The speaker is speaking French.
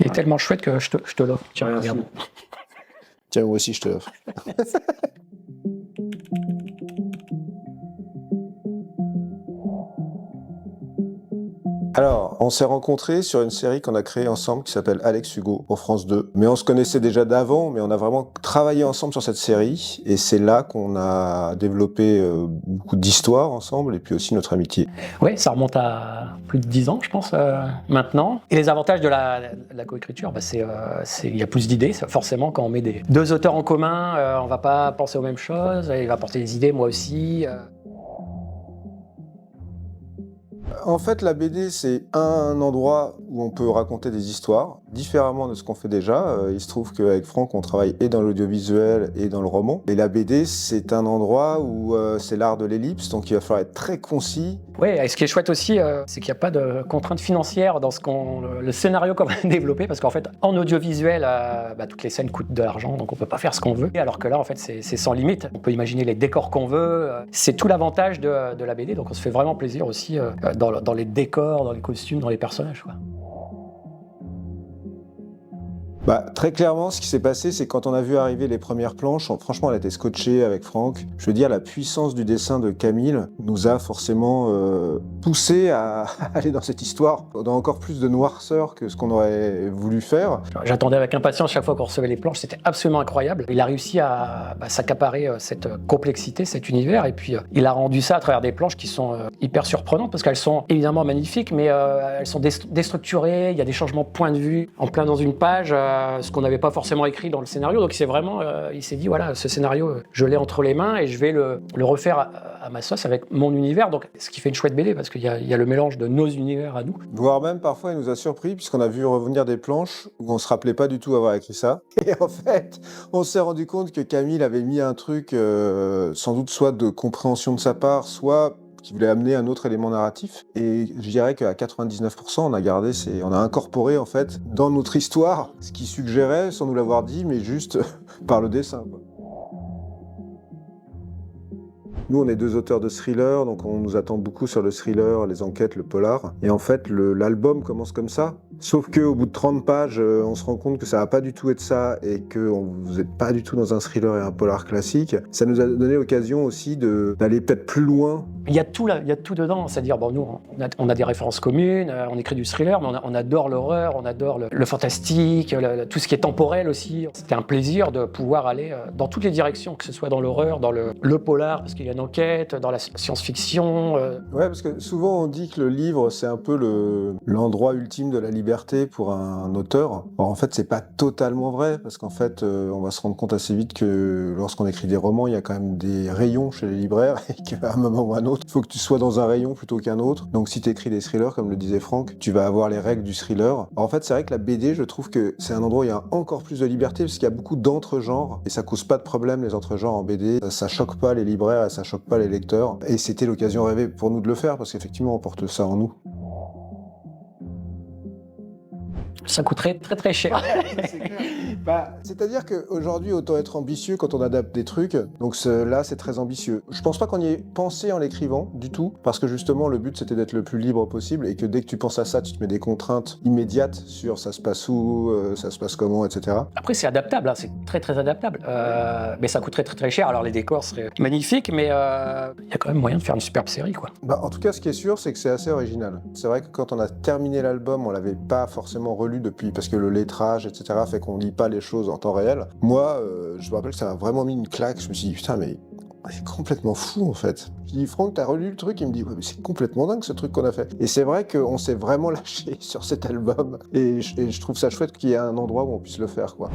Il est tellement chouette que je te l'offre. Tiens, Ouais, regarde. Tiens, moi aussi, je te l'offre. Alors, on s'est rencontrés sur une série qu'on a créée ensemble qui s'appelle Alex Hugo pour France 2. Mais on se connaissait déjà d'avant, mais on a vraiment travaillé ensemble sur cette série. Et c'est là qu'on a développé beaucoup d'histoires ensemble et puis aussi notre amitié. Oui, ça remonte à plus de 10 ans, je pense, maintenant. Et les avantages de la coécriture, il y a plus d'idées. Forcément, quand on met deux auteurs en commun, on va pas penser aux mêmes choses. Il va apporter des idées, moi aussi. En fait, la BD, c'est un endroit où on peut raconter des histoires différemment de ce qu'on fait déjà. Il se trouve qu'avec Franck, on travaille et dans l'audiovisuel et dans le roman. Et la BD, c'est un endroit où c'est l'art de l'ellipse, donc il va falloir être très concis. Oui, et ce qui est chouette aussi, c'est qu'il n'y a pas de contraintes financières dans le scénario qu'on va développer, parce qu'en fait, en audiovisuel, toutes les scènes coûtent de l'argent, donc on peut pas faire ce qu'on veut. Alors que là, en fait, c'est sans limite. On peut imaginer les décors qu'on veut. C'est tout l'avantage de la BD, donc on se fait vraiment plaisir aussi dans les décors, dans les costumes, dans les personnages, quoi. Très clairement, ce qui s'est passé, c'est quand on a vu arriver les premières planches, franchement, on a été scotché avec Franck. Je veux dire, la puissance du dessin de Camille nous a forcément poussé à aller dans cette histoire, dans encore plus de noirceur que ce qu'on aurait voulu faire. J'attendais avec impatience chaque fois qu'on recevait les planches, c'était absolument incroyable. Il a réussi à s'accaparer cette complexité, cet univers, et puis il a rendu ça à travers des planches qui sont hyper surprenantes, parce qu'elles sont évidemment magnifiques, mais elles sont déstructurées, il y a des changements de point de vue en plein dans une page, ce qu'on n'avait pas forcément écrit dans le scénario. Donc c'est vraiment, il s'est dit, voilà, ce scénario, je l'ai entre les mains et je vais le refaire à ma sauce avec mon univers. Donc ce qui fait une chouette BD, parce qu'il y a le mélange de nos univers à nous. Voire même, parfois, il nous a surpris, puisqu'on a vu revenir des planches où on se rappelait pas du tout avoir écrit ça. Et en fait, on s'est rendu compte que Camille avait mis un truc, sans doute soit de compréhension de sa part, soit qui voulait amener un autre élément narratif. Et je dirais qu'à 99%, on a incorporé, en fait, dans notre histoire, ce qu'il suggérait, sans nous l'avoir dit, mais juste par le dessin, quoi. Nous, on est deux auteurs de thrillers, donc on nous attend beaucoup sur le thriller, les enquêtes, le polar. Et en fait, l'album commence comme ça. Sauf qu'au bout de 30 pages, on se rend compte que ça va pas du tout être ça et que vous n'êtes pas du tout dans un thriller et un polar classique. Ça nous a donné l'occasion aussi d'aller peut-être plus loin. Il y a tout dedans, c'est-à-dire, nous, on a des références communes, on écrit du thriller, mais on adore l'horreur, on adore le fantastique, tout ce qui est temporel aussi. C'était un plaisir de pouvoir aller dans toutes les directions, que ce soit dans l'horreur, dans le polar, parce qu'il y a une enquête, dans la science-fiction. Ouais, parce que souvent on dit que le livre, c'est un peu l'endroit ultime de la liberté pour un auteur. Or, en fait, c'est pas totalement vrai, parce qu'en fait, on va se rendre compte assez vite que lorsqu'on écrit des romans, il y a quand même des rayons chez les libraires, et qu'à un moment ou à un autre, il faut que tu sois dans un rayon plutôt qu'un autre. Donc si tu écris des thrillers, comme le disait Franck, tu vas avoir les règles du thriller. Alors, en fait, c'est vrai que la BD, je trouve que c'est un endroit où il y a encore plus de liberté, parce qu'il y a beaucoup d'entre-genres, et ça cause pas de problème, les entre-genres en BD. Ça choque pas les libraires, et ça choque pas les lecteurs. Et c'était l'occasion rêvée pour nous de le faire, parce qu'effectivement, on porte ça en nous. Ça coûterait très très cher. C'est-à-dire qu'aujourd'hui, autant être ambitieux quand on adapte des trucs. Donc là, c'est très ambitieux. Je pense pas qu'on y ait pensé en l'écrivant du tout, parce que justement, le but, c'était d'être le plus libre possible, et que dès que tu penses à ça, tu te mets des contraintes immédiates sur ça se passe où, ça se passe comment, etc. Après, c'est adaptable, hein, c'est très très adaptable. Mais ça coûterait très très cher. Alors les décors seraient magnifiques, mais il y a quand même moyen de faire une superbe série, quoi. En tout cas, ce qui est sûr, c'est que c'est assez original. C'est vrai que quand on a terminé l'album, on l'avait pas forcément relu depuis, parce que le lettrage, etc., fait qu'on lit pas les choses en temps réel. Moi, je me rappelle que ça m'a vraiment mis une claque. Je me suis dit, putain, mais c'est complètement fou, en fait. Je dis, Franck, t'as relu le truc? Il me dit, ouais, mais c'est complètement dingue, ce truc qu'on a fait. Et c'est vrai qu'on s'est vraiment lâché sur cet album. Et je trouve ça chouette qu'il y ait un endroit où on puisse le faire, quoi.